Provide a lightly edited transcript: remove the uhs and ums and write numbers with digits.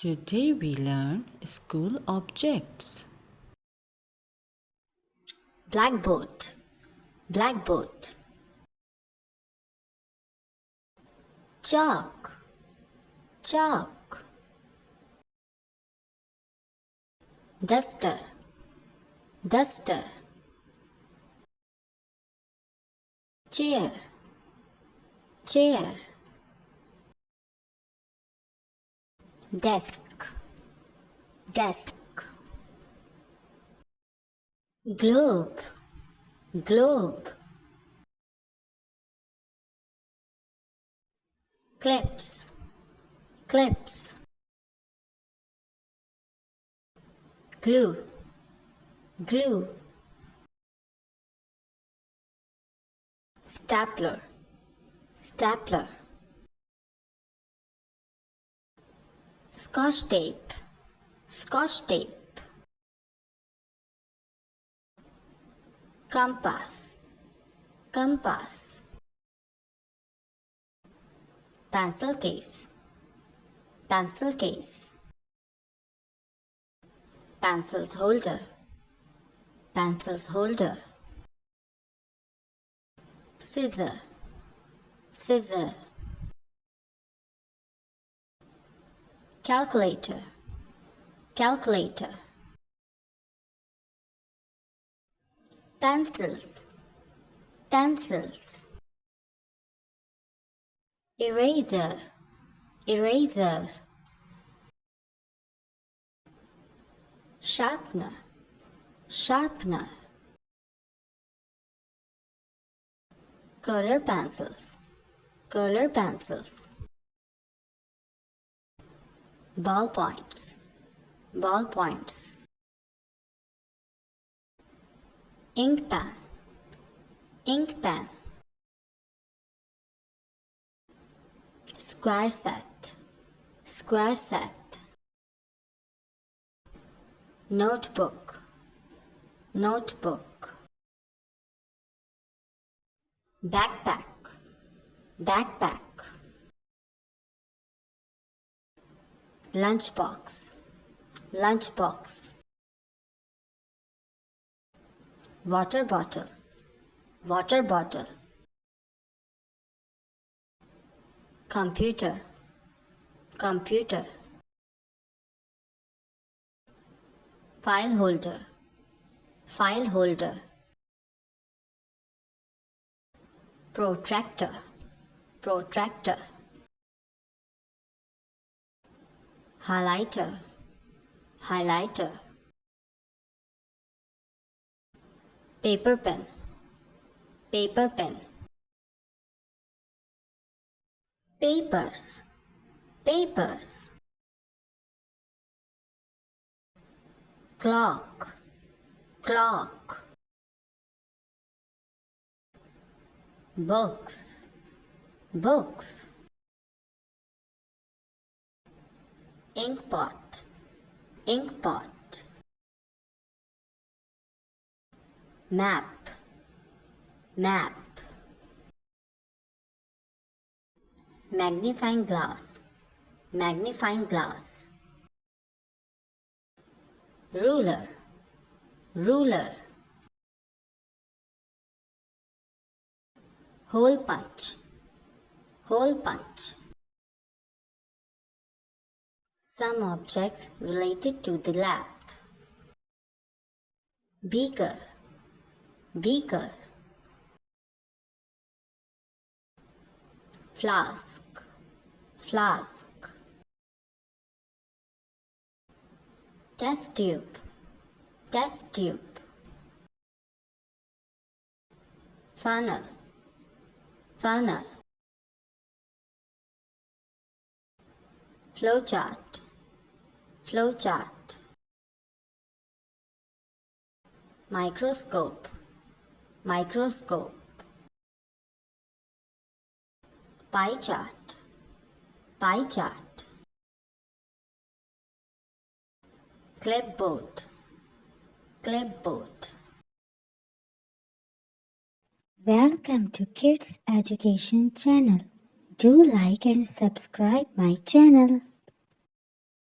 Today we learn school objects. Blackboard, blackboard. Chalk, chalk. Duster, duster. Chair, chair. Desk, desk. Globe, globe. Clips, clips. Glue, glue. Stapler, stapler. Scotch tape, scotch tape. Compass, compass. Pencil case, pencil case. Pencils holder, pencils holder. Scissor, scissor. Calculator, calculator. Pencils, pencils. Eraser, eraser. Sharpener, sharpener. Color pencils, color pencils. Ballpoints, ballpoints. Ink pen, ink pen. Square set, square set. Notebook, notebook. Backpack, backpack. Lunchbox, lunchbox. Water bottle, water bottle. Computer, computer. File holder, file holder. Protractor, protractor. Highlighter, highlighter. Paper pen, paper pen. Papers, papers. Clock, clock. Books, books. Inkpot, inkpot. Map, map. Magnifying glass, magnifying glass. Ruler, ruler. Hole punch, hole punch. Some objects related to the lab. Beaker, beaker. Flask, flask. Test tube, test tube. Funnel, funnel. Flowchart, flowchart. Microscope, microscope. Pie chart, pie chart. Clipboard, clipboard. Welcome to Kids Education Channel. Do like and subscribe my channel.